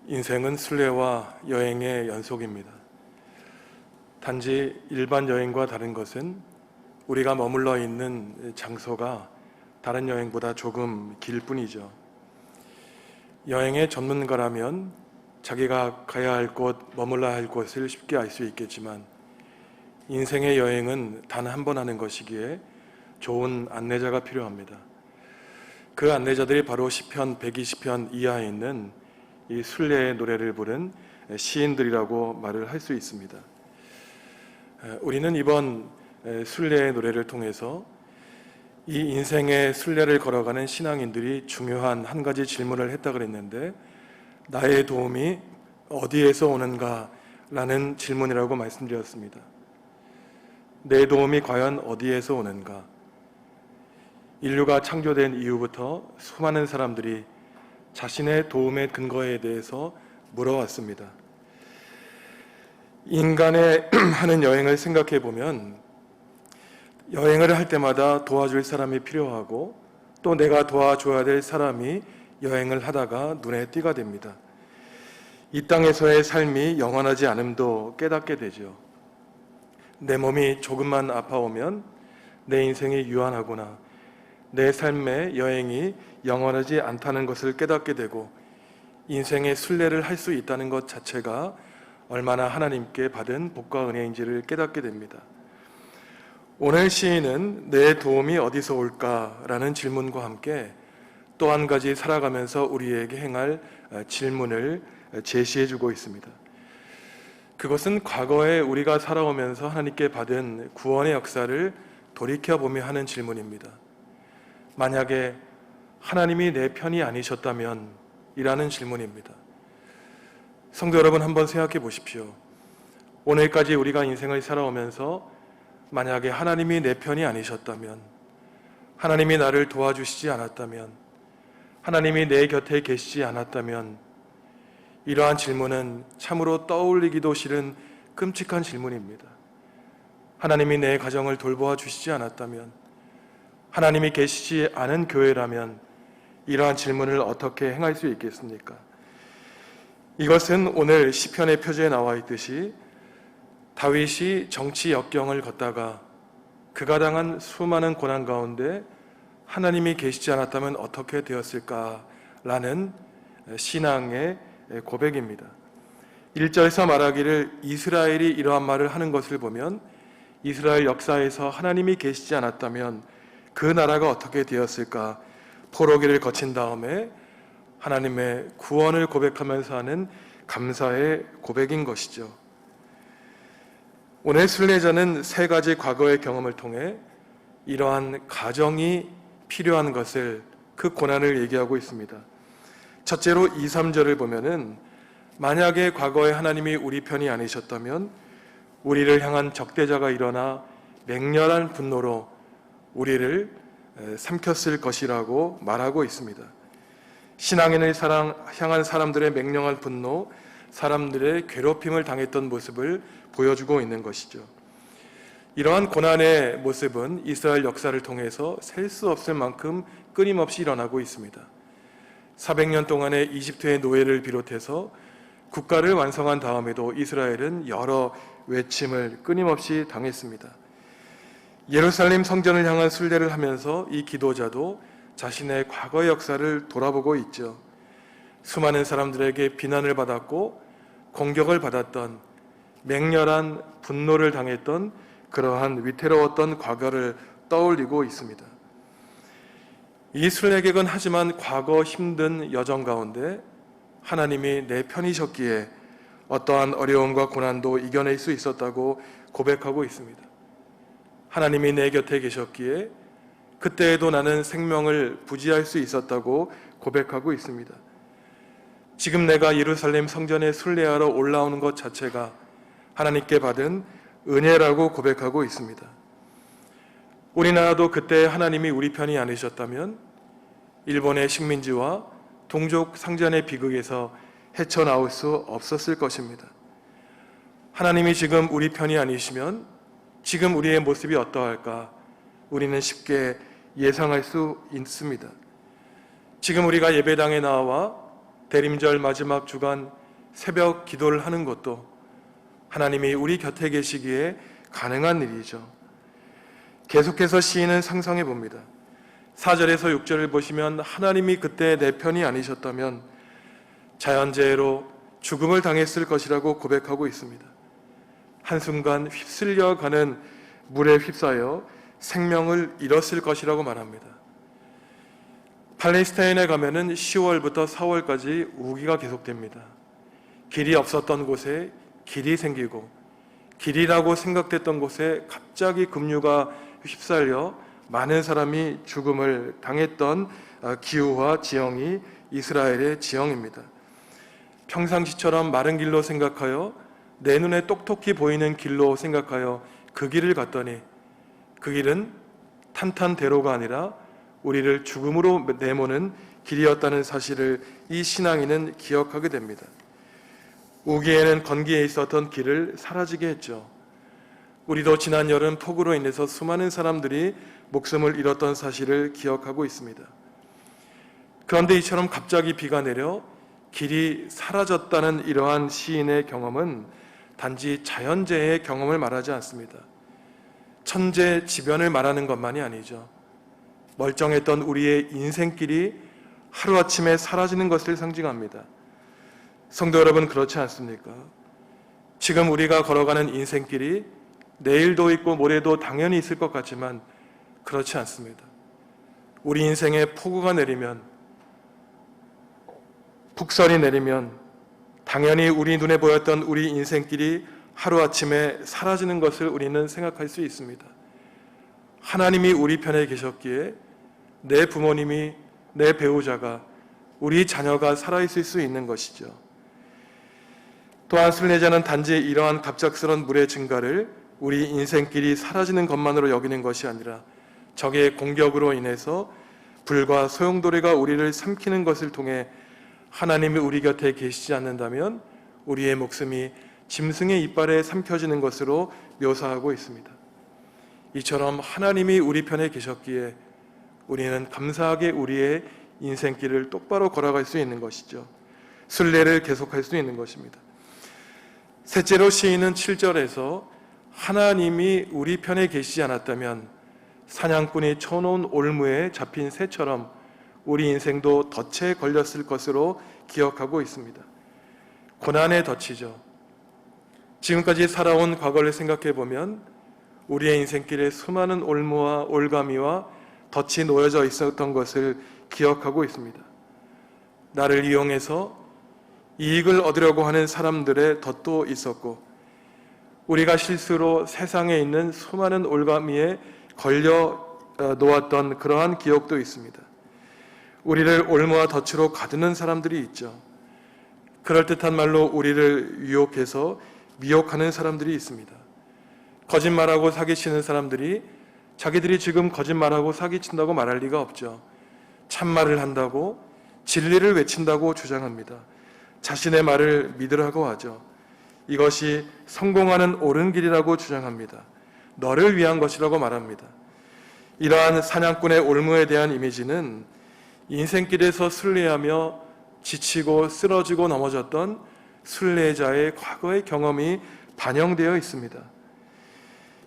인생은 순례와 여행의 연속입니다. 단지 일반 여행과 다른 것은 우리가 머물러 있는 장소가 다른 여행보다 조금 길 뿐이죠. 여행의 전문가라면 자기가 가야 할 곳, 머물러야 할 곳을 쉽게 알 수 있겠지만 인생의 여행은 단 한 번 하는 것이기에 좋은 안내자가 필요합니다. 그 안내자들이 바로 시편 120편 이하에 있는 이 순례의 노래를 부른 시인들이라고 말을 할 수 있습니다. 우리는 이번 순례의 노래를 통해서 이 인생의 순례를 걸어가는 신앙인들이 중요한 한 가지 질문을 했다 그랬는데, 나의 도움이 어디에서 오는가? 라는 질문이라고 말씀드렸습니다. 내 도움이 과연 어디에서 오는가? 인류가 창조된 이후부터 수많은 사람들이 자신의 도움의 근거에 대해서 물어왔습니다. 인간의 하는 여행을 생각해 보면 여행을 할 때마다 도와줄 사람이 필요하고 또 내가 도와줘야 될 사람이 여행을 하다가 눈에 띄게 됩니다. 이 땅에서의 삶이 영원하지 않음도 깨닫게 되죠. 내 몸이 조금만 아파오면 내 인생이 유한하구나, 내 삶의 여행이 영원하지 않다는 것을 깨닫게 되고 인생의 순례를 할 수 있다는 것 자체가 얼마나 하나님께 받은 복과 은혜인지를 깨닫게 됩니다. 오늘 시인은 내 도움이 어디서 올까라는 질문과 함께 또 한 가지 살아가면서 우리에게 행할 질문을 제시해주고 있습니다. 그것은 과거에 우리가 살아오면서 하나님께 받은 구원의 역사를 돌이켜보며 하는 질문입니다. 만약에 하나님이 내 편이 아니셨다면? 이라는 질문입니다. 성도 여러분, 한번 생각해 보십시오. 오늘까지 우리가 인생을 살아오면서 만약에 하나님이 내 편이 아니셨다면, 하나님이 나를 도와주시지 않았다면, 하나님이 내 곁에 계시지 않았다면, 이러한 질문은 참으로 떠올리기도 싫은 끔찍한 질문입니다. 하나님이 내 가정을 돌보아 주시지 않았다면, 하나님이 계시지 않은 교회라면 이러한 질문을 어떻게 행할 수 있겠습니까? 이것은 오늘 시편의 표제에 나와 있듯이 다윗이 정치 역경을 걷다가 그가 당한 수많은 고난 가운데 하나님이 계시지 않았다면 어떻게 되었을까라는 신앙의 고백입니다. 1절에서 말하기를 이스라엘이 이러한 말을 하는 것을 보면 이스라엘 역사에서 하나님이 계시지 않았다면 그 나라가 어떻게 되었을까? 포로기를 거친 다음에 하나님의 구원을 고백하면서 하는 감사의 고백인 것이죠. 오늘 순례자는 세 가지 과거의 경험을 통해 이러한 가정이 필요한 것을, 그 고난을 얘기하고 있습니다. 첫째로 2, 3절을 보면은 만약에 과거에 하나님이 우리 편이 아니셨다면 우리를 향한 적대자가 일어나 맹렬한 분노로 우리를 삼켰을 것이라고 말하고 있습니다. 신앙인을 향한 사람들의 맹렬한 분노, 사람들의 괴롭힘을 당했던 모습을 보여주고 있는 것이죠. 이러한 고난의 모습은 이스라엘 역사를 통해서 셀 수 없을 만큼 끊임없이 일어나고 있습니다. 400년 동안의 이집트의 노예를 비롯해서 국가를 완성한 다음에도 이스라엘은 여러 외침을 끊임없이 당했습니다. 예루살렘 성전을 향한 순례를 하면서 이 기도자도 자신의 과거의 역사를 돌아보고 있죠. 수많은 사람들에게 비난을 받았고 공격을 받았던, 맹렬한 분노를 당했던 그러한 위태로웠던 과거를 떠올리고 있습니다. 이 순례객은 하지만 과거 힘든 여정 가운데 하나님이 내 편이셨기에 어떠한 어려움과 고난도 이겨낼 수 있었다고 고백하고 있습니다. 하나님이 내 곁에 계셨기에 그때에도 나는 생명을 부지할 수 있었다고 고백하고 있습니다. 지금 내가 예루살렘 성전에 순례하러 올라오는 것 자체가 하나님께 받은 은혜라고 고백하고 있습니다. 우리나라도 그때 하나님이 우리 편이 아니셨다면 일본의 식민지와 동족 상잔의 비극에서 헤쳐나올 수 없었을 것입니다. 하나님이 지금 우리 편이 아니시면 지금 우리의 모습이 어떠할까? 우리는 쉽게 예상할 수 있습니다. 지금 우리가 예배당에 나와 대림절 마지막 주간 새벽 기도를 하는 것도 하나님이 우리 곁에 계시기에 가능한 일이죠. 계속해서 시인은 상상해 봅니다. 4절에서 6절을 보시면 하나님이 그때 내 편이 아니셨다면 자연재해로 죽음을 당했을 것이라고 고백하고 있습니다. 한순간 휩쓸려 가는 물에 휩싸여 생명을 잃었을 것이라고 말합니다. 팔레스타인에 가면은 10월부터 4월까지 우기가 계속됩니다. 길이 없었던 곳에 길이 생기고 길이라고 생각됐던 곳에 갑자기 급류가 휩쓸려 많은 사람이 죽음을 당했던 기후와 지형이 이스라엘의 지형입니다. 평상시처럼 마른 길로 생각하여 내 눈에 똑똑히 보이는 길로 생각하여 그 길을 갔더니 그 길은 탄탄대로가 아니라 우리를 죽음으로 내모는 길이었다는 사실을 이 신앙인은 기억하게 됩니다. 우기에는 건기에 있었던 길을 사라지게 했죠. 우리도 지난 여름 폭우로 인해서 수많은 사람들이 목숨을 잃었던 사실을 기억하고 있습니다. 그런데 이처럼 갑자기 비가 내려 길이 사라졌다는 이러한 시인의 경험은 단지 자연재해의 경험을 말하지 않습니다. 천재지변을 말하는 것만이 아니죠. 멀쩡했던 우리의 인생길이 하루아침에 사라지는 것을 상징합니다. 성도 여러분, 그렇지 않습니까? 지금 우리가 걸어가는 인생길이 내일도 있고 모레도 당연히 있을 것 같지만 그렇지 않습니다. 우리 인생에 폭우가 내리면, 폭설이 내리면 당연히 우리 눈에 보였던 우리 인생길이 하루아침에 사라지는 것을 우리는 생각할 수 있습니다. 하나님이 우리 편에 계셨기에 내 부모님이, 내 배우자가, 우리 자녀가 살아있을 수 있는 것이죠. 또한 순례자는 단지 이러한 갑작스런 물의 증가를 우리 인생길이 사라지는 것만으로 여기는 것이 아니라 적의 공격으로 인해서 불과 소용돌이가 우리를 삼키는 것을 통해 하나님이 우리 곁에 계시지 않는다면 우리의 목숨이 짐승의 이빨에 삼켜지는 것으로 묘사하고 있습니다. 이처럼 하나님이 우리 편에 계셨기에 우리는 감사하게 우리의 인생길을 똑바로 걸어갈 수 있는 것이죠. 순례를 계속할 수 있는 것입니다. 셋째로 시인은 7절에서 하나님이 우리 편에 계시지 않았다면 사냥꾼이 쳐놓은 올무에 잡힌 새처럼 우리 인생도 덫에 걸렸을 것으로 기억하고 있습니다. 고난의 덫이죠. 지금까지 살아온 과거를 생각해 보면 우리의 인생길에 수많은 올무와 올가미와 덫이 놓여져 있었던 것을 기억하고 있습니다. 나를 이용해서 이익을 얻으려고 하는 사람들의 덫도 있었고 우리가 실수로 세상에 있는 수많은 올가미에 걸려 놓았던 그러한 기억도 있습니다. 우리를 올무와 덫으로 가두는 사람들이 있죠. 그럴듯한 말로 우리를 유혹해서 미혹하는 사람들이 있습니다. 거짓말하고 사기치는 사람들이 자기들이 지금 거짓말하고 사기친다고 말할 리가 없죠. 참말을 한다고, 진리를 외친다고 주장합니다. 자신의 말을 믿으라고 하죠. 이것이 성공하는 옳은 길이라고 주장합니다. 너를 위한 것이라고 말합니다. 이러한 사냥꾼의 올무에 대한 이미지는 인생길에서 순례하며 지치고 쓰러지고 넘어졌던 순례자의 과거의 경험이 반영되어 있습니다.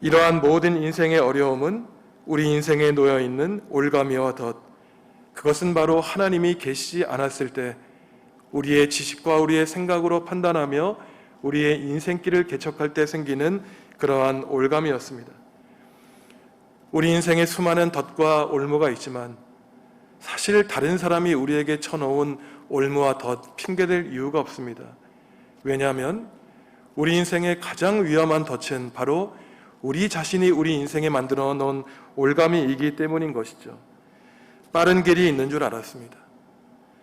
이러한 모든 인생의 어려움은 우리 인생에 놓여있는 올가미와 덫, 그것은 바로 하나님이 계시지 않았을 때 우리의 지식과 우리의 생각으로 판단하며 우리의 인생길을 개척할 때 생기는 그러한 올가미였습니다. 우리 인생에 수많은 덫과 올무가 있지만 사실 다른 사람이 우리에게 쳐놓은 올무와 덫, 핑계댈 이유가 없습니다. 왜냐하면 우리 인생의 가장 위험한 덫은 바로 우리 자신이 우리 인생에 만들어 놓은 올가미이기 때문인 것이죠. 빠른 길이 있는 줄 알았습니다.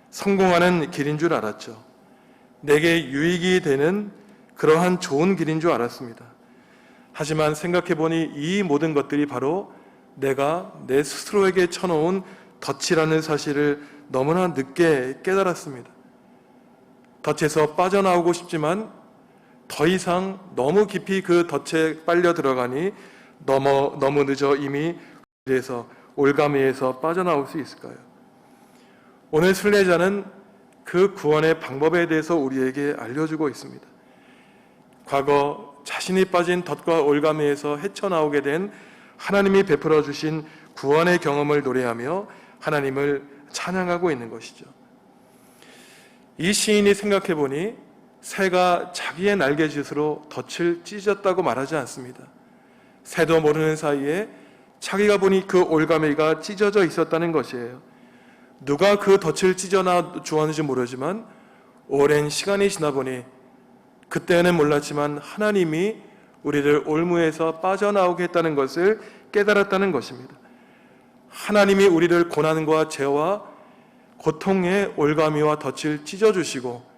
성공하는 길인 줄 알았죠. 내게 유익이 되는 그러한 좋은 길인 줄 알았습니다. 하지만 생각해보니 이 모든 것들이 바로 내가 내 스스로에게 쳐놓은 덫이라는 사실을 너무나 늦게 깨달았습니다. 덫에서 빠져나오고 싶지만 더 이상 너무 깊이 그 덫에 빨려 들어가니 너무 늦어 이미 그래서 올가미에서 빠져나올 수 있을까요? 오늘 순례자는 그 구원의 방법에 대해서 우리에게 알려주고 있습니다. 과거 자신이 빠진 덫과 올가미에서 헤쳐나오게 된 하나님이 베풀어 주신 구원의 경험을 노래하며 하나님을 찬양하고 있는 것이죠. 이 시인이 생각해 보니 새가 자기의 날개짓으로 덫을 찢었다고 말하지 않습니다. 새도 모르는 사이에 자기가 보니 그 올가미가 찢어져 있었다는 것이에요. 누가 그 덫을 찢어놔 주었는지 모르지만 오랜 시간이 지나 보니 그때는 몰랐지만 하나님이 우리를 올무에서 빠져나오게 했다는 것을 깨달았다는 것입니다. 하나님이 우리를 고난과 죄와 고통의 올가미와 덫을 찢어주시고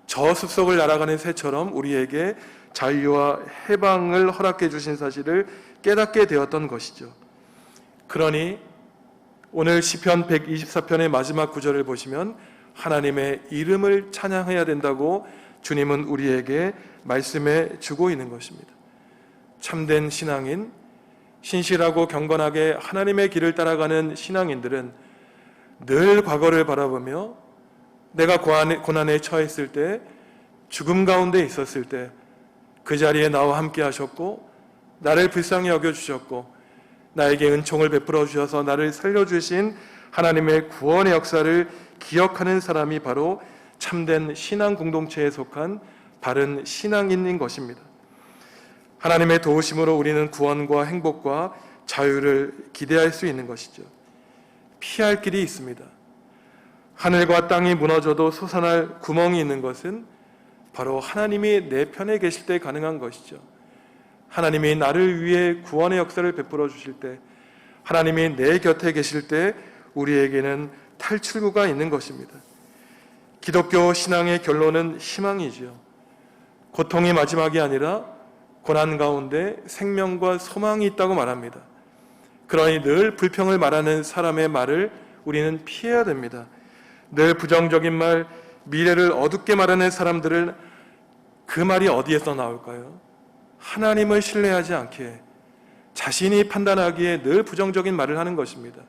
저 숲속을 날아가는 새처럼 우리에게 자유와 해방을 허락해 주신 사실을 깨닫게 되었던 것이죠. 그러니 오늘 시편 124편의 마지막 구절을 보시면 하나님의 이름을 찬양해야 된다고 주님은 우리에게 말씀해 주고 있는 것입니다. 참된 신앙인, 신실하고 경건하게 하나님의 길을 따라가는 신앙인들은 늘 과거를 바라보며 내가 고난에 처했을 때, 죽음 가운데 있었을 때 그 자리에 나와 함께 하셨고 나를 불쌍히 여겨주셨고 나에게 은총을 베풀어 주셔서 나를 살려주신 하나님의 구원의 역사를 기억하는 사람이 바로 참된 신앙 공동체에 속한 바른 신앙인인 것입니다. 하나님의 도우심으로 우리는 구원과 행복과 자유를 기대할 수 있는 것이죠. 피할 길이 있습니다. 하늘과 땅이 무너져도 솟아날 구멍이 있는 것은 바로 하나님이 내 편에 계실 때 가능한 것이죠. 하나님이 나를 위해 구원의 역사를 베풀어 주실 때, 하나님이 내 곁에 계실 때 우리에게는 탈출구가 있는 것입니다. 기독교 신앙의 결론은 희망이지요. 고통이 마지막이 아니라 고난 가운데 생명과 소망이 있다고 말합니다. 그러니 늘 불평을 말하는 사람의 말을 우리는 피해야 됩니다. 늘 부정적인 말, 미래를 어둡게 말하는 사람들은 그 말이 어디에서 나올까요? 하나님을 신뢰하지 않기에, 자신이 판단하기에 늘 부정적인 말을 하는 것입니다.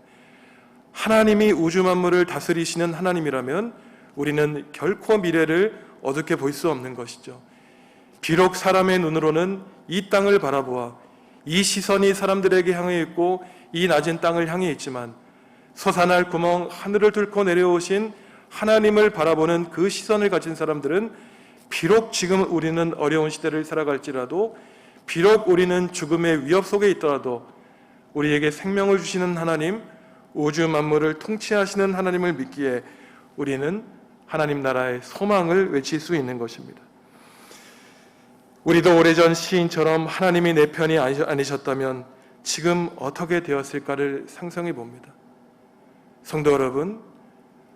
하나님이 우주 만물을 다스리시는 하나님이라면 우리는 결코 미래를 어둡게 볼 수 없는 것이죠. 비록 사람의 눈으로는 이 땅을 바라보아 이 시선이 사람들에게 향해 있고 이 낮은 땅을 향해 있지만 솟아날 구멍, 하늘을 뚫고 내려오신 하나님을 바라보는 그 시선을 가진 사람들은 비록 지금 우리는 어려운 시대를 살아갈지라도, 비록 우리는 죽음의 위협 속에 있더라도 우리에게 생명을 주시는 하나님, 우주 만물을 통치하시는 하나님을 믿기에 우리는 하나님 나라의 소망을 외칠 수 있는 것입니다. 우리도 오래전 시인처럼 하나님이 내 편이 아니셨다면 지금 어떻게 되었을까를 상상해 봅니다. 성도 여러분,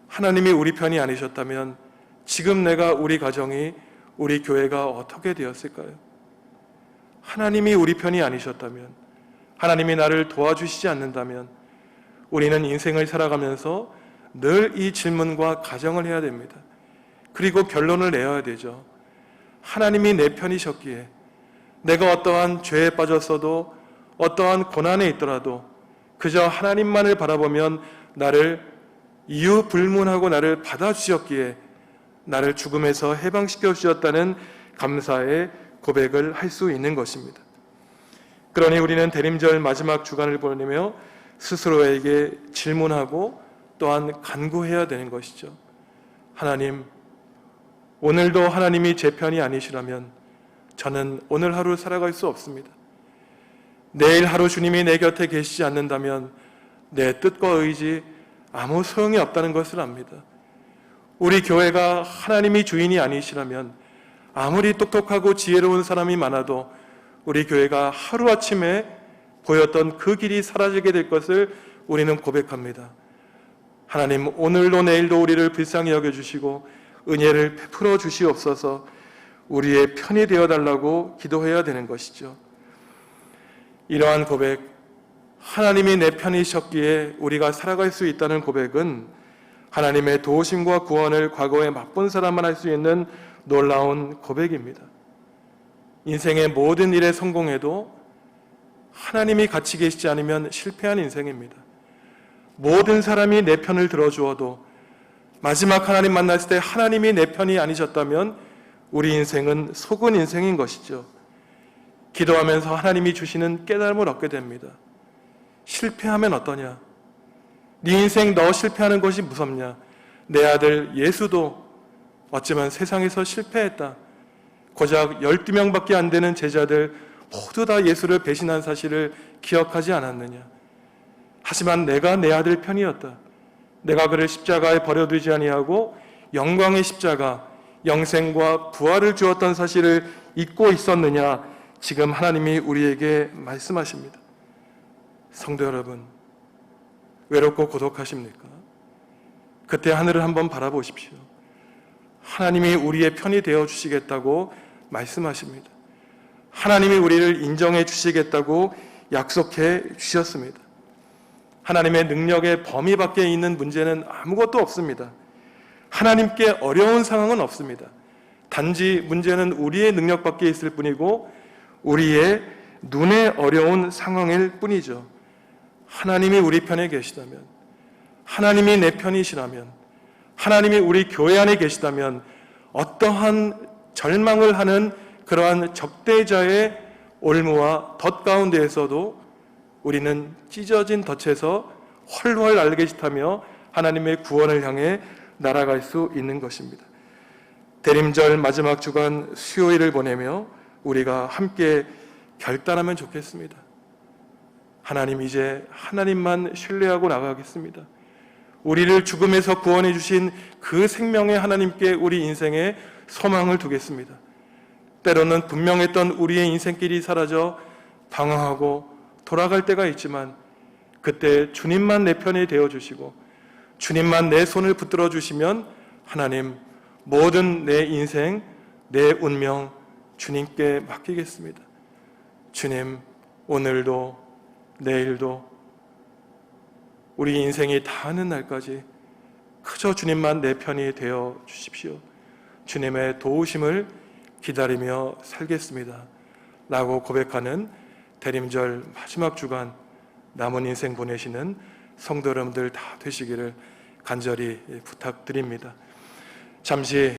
하나님이 우리 편이 아니셨다면 지금 내가, 우리 가정이, 우리 교회가 어떻게 되었을까요? 하나님이 우리 편이 아니셨다면, 하나님이 나를 도와주시지 않는다면 우리는 인생을 살아가면서 늘 이 질문과 가정을 해야 됩니다. 그리고 결론을 내어야 되죠. 하나님이 내 편이셨기에 내가 어떠한 죄에 빠졌어도, 어떠한 고난에 있더라도 그저 하나님만을 바라보면 나를 이유 불문하고 나를 받아주셨기에 나를 죽음에서 해방시켜 주셨다는 감사의 고백을 할 수 있는 것입니다. 그러니 우리는 대림절 마지막 주간을 보내며 스스로에게 질문하고 또한 간구해야 되는 것이죠. 하나님, 오늘도 하나님이 제 편이 아니시라면 저는 오늘 하루 살아갈 수 없습니다. 내일 하루 주님이 내 곁에 계시지 않는다면 내 뜻과 의지 아무 소용이 없다는 것을 압니다. 우리 교회가 하나님이 주인이 아니시라면 아무리 똑똑하고 지혜로운 사람이 많아도 우리 교회가 하루아침에 보였던 그 길이 사라지게 될 것을 우리는 고백합니다. 하나님, 오늘도 내일도 우리를 불쌍히 여겨주시고 은혜를 베풀어 주시옵소서. 우리의 편이 되어달라고 기도해야 되는 것이죠. 이러한 고백, 하나님이 내 편이셨기에 우리가 살아갈 수 있다는 고백은 하나님의 도우심과 구원을 과거에 맛본 사람만 할 수 있는 놀라운 고백입니다. 인생의 모든 일에 성공해도 하나님이 같이 계시지 않으면 실패한 인생입니다. 모든 사람이 내 편을 들어주어도 마지막 하나님 만났을 때 하나님이 내 편이 아니셨다면 우리 인생은 속은 인생인 것이죠. 기도하면서 하나님이 주시는 깨달음을 얻게 됩니다. 실패하면 어떠냐? 네 인생 너 실패하는 것이 무섭냐? 내 아들 예수도 어쩌면 세상에서 실패했다. 고작 12명밖에 안 되는 제자들 모두 다 예수를 배신한 사실을 기억하지 않았느냐? 하지만 내가 내 아들 편이었다. 내가 그를 십자가에 버려두지 아니하고 영광의 십자가, 영생과 부활을 주었던 사실을 잊고 있었느냐? 지금 하나님이 우리에게 말씀하십니다. 성도 여러분, 외롭고 고독하십니까? 그때 하늘을 한번 바라보십시오. 하나님이 우리의 편이 되어 주시겠다고 말씀하십니다. 하나님이 우리를 인정해 주시겠다고 약속해 주셨습니다. 하나님의 능력의 범위 밖에 있는 문제는 아무것도 없습니다. 하나님께 어려운 상황은 없습니다. 단지 문제는 우리의 능력 밖에 있을 뿐이고 우리의 눈에 어려운 상황일 뿐이죠. 하나님이 우리 편에 계시다면, 하나님이 내 편이시라면, 하나님이 우리 교회 안에 계시다면 어떠한 절망을 하는 그러한 적대자의 올무와 덫 가운데에서도 우리는 찢어진 덫에서 훨훨 날개짓하며 하나님의 구원을 향해 날아갈 수 있는 것입니다. 대림절 마지막 주간 수요일을 보내며 우리가 함께 결단하면 좋겠습니다. 하나님, 이제 하나님만 신뢰하고 나가겠습니다. 우리를 죽음에서 구원해 주신 그 생명의 하나님께 우리 인생에 소망을 두겠습니다. 때로는 분명했던 우리의 인생길이 사라져 방황하고 돌아갈 때가 있지만 그때 주님만 내 편이 되어주시고 주님만 내 손을 붙들어 주시면 하나님, 모든 내 인생, 내 운명 주님께 맡기겠습니다. 주님, 오늘도 내일도 우리 인생이 다하는 날까지 그저 주님만 내 편이 되어 주십시오. 주님의 도우심을 기다리며 살겠습니다 라고 고백하는 대림절 마지막 주간 남은 인생 보내시는 성도 여러분들 다 되시기를 간절히 부탁드립니다. 잠시